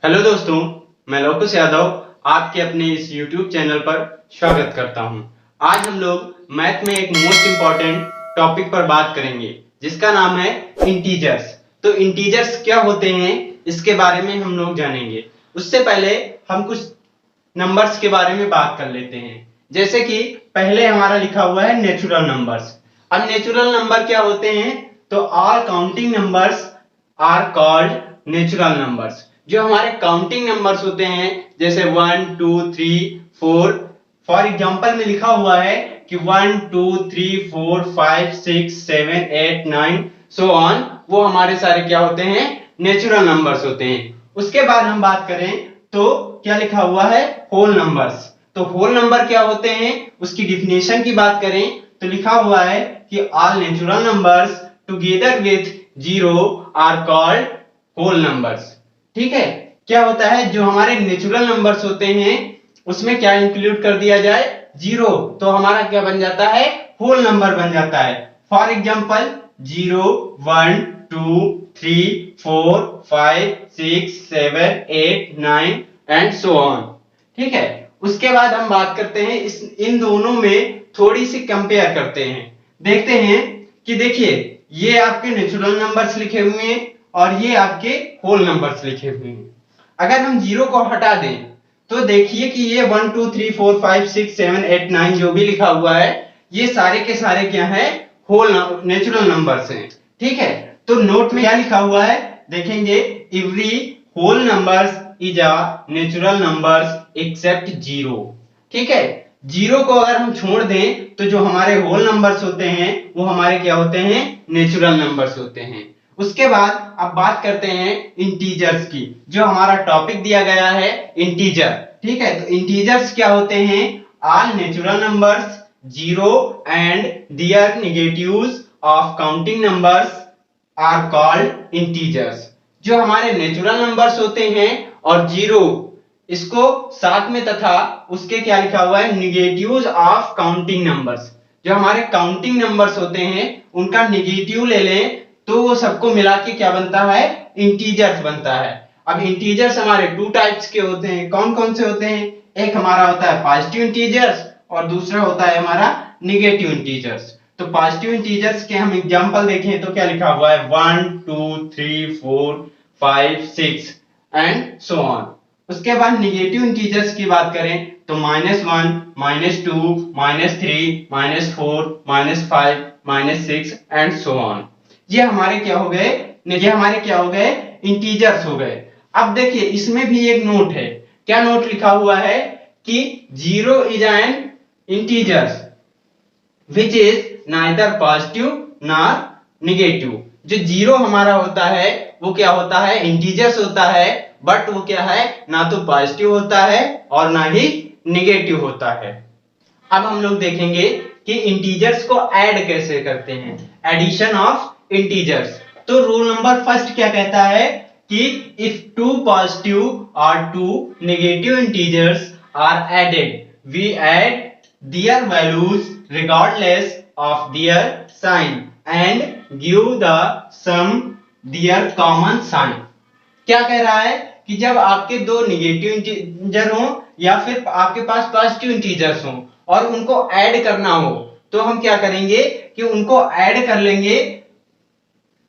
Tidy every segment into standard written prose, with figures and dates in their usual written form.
Hello दोस्तों, मैं लोकेश यादव आपके अपने इस YouTube चैनल पर स्वागत करता हूं। आज हम लोग मैथ में एक मोस्ट इम्पॉर्टेंट टॉपिक पर बात करेंगे जिसका नाम है इंटीजर्स। तो इंटीजर्स क्या होते हैं इसके बारे में हम लोग जानेंगे। उससे पहले हम कुछ नंबर्स के बारे में बात कर लेते हैं। जैसे कि पहले हमारा लिखा हुआ है नेचुरल नंबर्स। अब नेचुरल नंबर क्या होते हैं? तो all counting numbers are called natural numbers. जो हमारे काउंटिंग नंबर्स होते हैं जैसे 1 2 3 4, फॉर एग्जांपल में लिखा हुआ है कि 1 2 3 4 5 6 7 8 9 सो ऑन, वो हमारे सारे क्या होते हैं? नेचुरल नंबर्स होते हैं। उसके बाद हम बात करें तो क्या लिखा हुआ है? Whole numbers. तो होल नंबर क्या होते हैं उसकी डिफिनेशन की बात करें तो लिखा हुआ है कि all natural numbers together with zero are called whole numbers. ठीक है, क्या होता है जो हमारे नेचुरल नंबर्स होते हैं उसमें क्या इंक्लूड कर दिया जाए? जीरो, तो हमारा क्या बन जाता है? होल नंबर बन जाता है। For example 0 1 2 3 4 5 6 7 8 9 and so on. ठीक है, उसके बाद हम बात करते हैं इन दोनों में थोड़ी सी कंपेयर करते हैं। देखते हैं कि देखिए ये आपके नेचुरल नंबर्स लिखे हुए हैं और ये आपके होल नंबर्स लिखे हुए हैं। अगर हम जीरो को हटा दें तो देखिए कि ये 1 2 3 4 5 6 7 8 9 जो भी लिखा हुआ है ये सारे के सारे क्या है? होल नेचुरल नंबर्स हैं। ठीक है, तो नोट में क्या लिखा हुआ है देखेंगे, every whole numbers is a natural numbers except zero. ठीक है, जीरो को अगर हम छोड़ दें तो जो हमारे होल नंबर्स होते हैं वो हमारे क्या होते हैं? नेचुरल नंबर्स होते हैं। उसके बाद अब बात करते हैं इंटीजर्स की, जो हमारा टॉपिक दिया गया है इंटीजर। ठीक है, तो इंटीजर्स क्या होते हैं? All natural numbers zero and their negatives of counting numbers are called integers. जो हमारे नेचुरल नंबर्स होते हैं और जीरो इसको साथ में तथा उसके क्या लिखा हुआ है? Negatives of counting numbers. जो हमारे काउंटिंग नंबर्स होते हैं उनका निगेटिव ले लें तो वो सबको मिला के क्या बनता है? इंटीजर्स बनता है। अब इंटीजर्स हमारे टू टाइप्स के होते हैं। कौन कौन से होते हैं? एक हमारा होता है पॉजिटिव इंटीजर्स और दूसरा होता है हमारा निगेटिव इंटीजर्स। तो पॉजिटिव इंटीजर्स के हम एग्जांपल देखें तो क्या लिखा हुआ है? 1 2 3 4 5 6 एंड सो ऑन। उसके बाद निगेटिव इंटीजर्स की बात करें तो -1 -2 -3 -4 -5 -6 एंड सो ऑन। ये हमारे क्या हो गए? ये हमारे क्या हो गए? इंटीजर्स हो गए। अब देखिए इसमें भी एक नोट है। क्या नोट लिखा हुआ है? कि zero is an integers which is neither positive nor negative. जो जीरो हमारा होता है वो क्या होता है? इंटीजर्स होता है, बट वो क्या है? ना तो पॉजिटिव होता है और ना ही निगेटिव होता है। अब हम लोग देखेंगे कि इंटीजर्स को ऐड कैसे करते हैं, एडिशन ऑफ इंटीजर्स। तो रूल नंबर फर्स्ट क्या कहता है कि इफ टू पॉजिटिव और two negative integers are added we add their values regardless of their sign and give the sum their common sign। क्या कह रहा है कि जब आपके दो नेगेटिव इंटीजर हो या फिर आपके पास पॉजिटिव इंटीजर्स हो और उनको ऐड करना हो तो हम क्या करेंगे कि उनको ऐड कर लेंगे,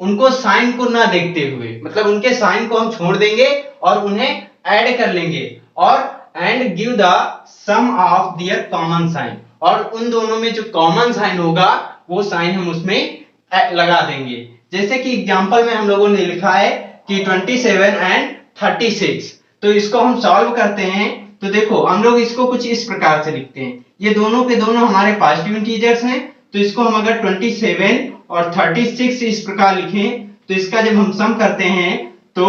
उनको साइन को ना देखते हुए, मतलब उनके साइन को हम छोड़ देंगे और उन्हें ऐड कर लेंगे और and give the sum of their common sign, और उन दोनों में जो कॉमन साइन होगा वो साइन हम उसमें लगा देंगे। जैसे कि एग्जांपल में हम लोगों ने लिखा है कि 27 एंड 36। तो इसको हम सॉल्व करते हैं तो देखो हम लोग इसको कुछ इस प्रकार से लिखते हैं। ये दोनों के दोनों हमारे पॉजिटिव इंटीजर्स हैं, तो इसको हम अगर 27 और 36 इस प्रकार लिखें तो इसका जब हम सम करते हैं तो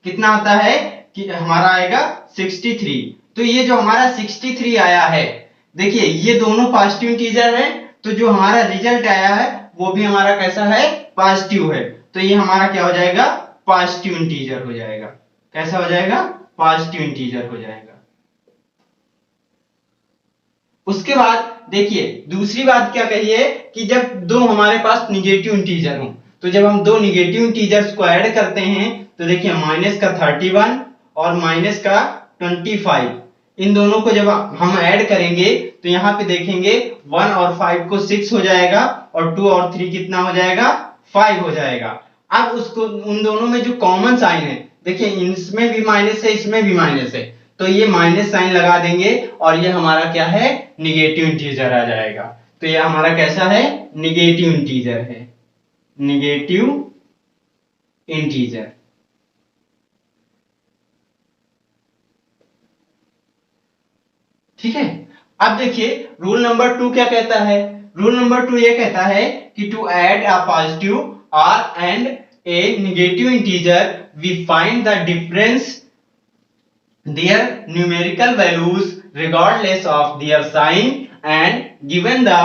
कितना आता है कि हमारा आएगा 63। तो ये जो हमारा 63 आया है, देखिए ये दोनों पॉजिटिव इंटीजर हैं, तो जो हमारा रिजल्ट आया है वो भी हमारा कैसा है? पॉजिटिव है। तो ये हमारा क्या हो जाएगा? पॉजिटिव इंटीजर हो जाएगा। कैसा हो जाएगा? पॉजिटिव इंटीजर हो जाएगा। उसके बाद देखिए दूसरी बात क्या कही है कि जब दो हमारे पास निगेटिव इंटीजर हो, तो जब हम दो निगेटिव इंटीजर्स को ऐड करते हैं तो देखिए माइनस का 31 और माइनस का 25, इन दोनों को जब हम ऐड करेंगे तो यहाँ पे देखेंगे 1 और 5 को 6 हो जाएगा और 2 और 3 कितना हो जाएगा, 5 हो जाएगा। अब उसको उन दोनों में जो कॉमन साइन है, देखिए इसमें भी माइनस है, इसमें भी माइनस है, तो ये माइनस साइन लगा देंगे और ये हमारा क्या है, निगेटिव इंटीजर आ जाएगा। तो ये हमारा कैसा है, निगेटिव इंटीजर है, निगेटिव इंटीजर। ठीक है। अब देखिए रूल नंबर 2 क्या कहता है, रूल नंबर 2 ये कहता है कि टू ऐड अ पॉजिटिव और and a negative integer we find the difference their numerical values regardless of their sign and given the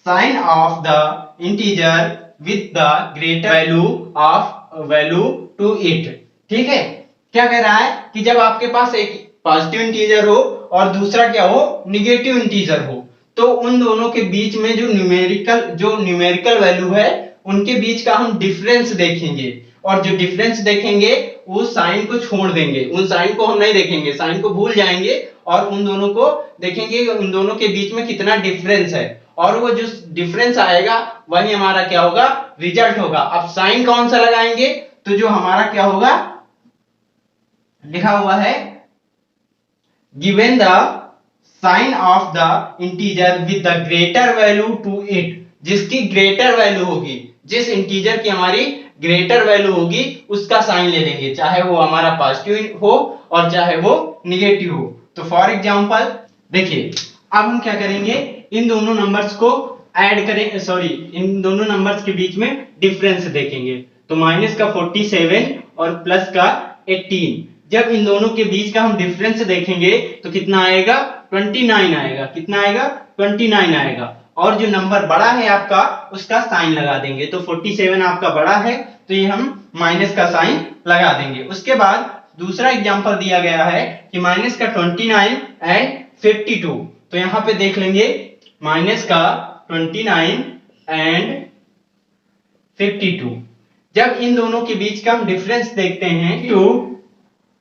sign of the integer with the greater value to it। ठीक है, क्या कह रहा है कि जब आपके पास एक पॉजिटिव इंटीजर हो और दूसरा क्या हो, निगेटिव इंटीजर हो, तो उन दोनों के बीच में जो न्यूमेरिकल वैल्यू है उनके बीच का हम डिफरेंस देखेंगे, और जो डिफरेंस देखेंगे उस साइन को छोड़ देंगे, उन साइन को हम नहीं देखेंगे, साइन को भूल जाएंगे और उन दोनों को देखेंगे, उन दोनों के बीच में कितना डिफरेंस है, और वो जो डिफरेंस आएगा वही हमारा क्या होगा, रिजल्ट होगा। अब साइन कौन सा लगाएंगे, तो जो हमारा क्या होगा, लिखा हुआ है given the sign of the integer with the greater value to it, जिसकी ग्रेटर वैल्यू होगी, जिस इंटीजर की हमारी ग्रेटर वैल्यू होगी उसका साइन ले लेंगे, चाहे वो हमारा पॉजिटिव हो और चाहे वो निगेटिव हो। तो फॉर एग्जांपल देखिए अब हम क्या करेंगे, इन दोनों नंबर्स को ऐड करें, सॉरी इन दोनों नंबर्स के बीच में डिफरेंस देखेंगे। तो माइनस का 47 और प्लस का 18, जब इन दोनों के बीच का हम डिफरेंस देखेंगे तो कितना आएगा, 29 आएगा। कितना आएगा, 29 आएगा। और जो नंबर बड़ा है आपका उसका साइन लगा देंगे। तो 47 आपका बड़ा है तो ये हम माइनस का साइन लगा देंगे। उसके बाद दूसरा एग्जांपल दिया गया है कि माइनस का 29 एंड 52, तो यहाँ पे देख लेंगे माइनस का 29 एंड 52, जब इन दोनों के बीच का हम डिफरेंस देखते हैं 2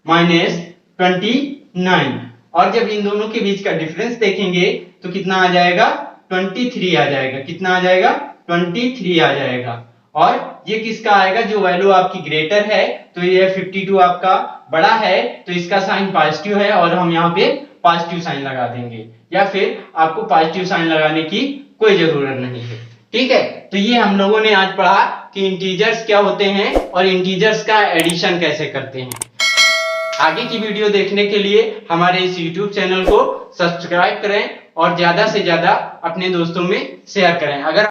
माइनस 29, और जब इन दोनों के बीच का डिफरेंस देखेंगे तो कितना आ जाएगा, 23 आ जाएगा। कितना आ जाएगा, 23 आ जाएगा। और ये किसका आएगा, जो वैल्यू आपकी ग्रेटर है, तो ये 52 आपका बड़ा है तो इसका साइन पॉजिटिव है और हम यहाँ पे पॉजिटिव साइन लगा देंगे, या फिर आपको पॉजिटिव साइन लगाने की कोई जरूरत नहीं है। ठीक है, तो ये हम लोगों ने आज पढ़ा कि इंटीजर्स क्या होते हैं और इंटीजर्स का एडिशन कैसे करते हैं। आगे की वीडियो देखने के लिए हमारे इस YouTube चैनल को सब्सक्राइब करें और ज्यादा से ज्यादा अपने दोस्तों में शेयर करें। अगर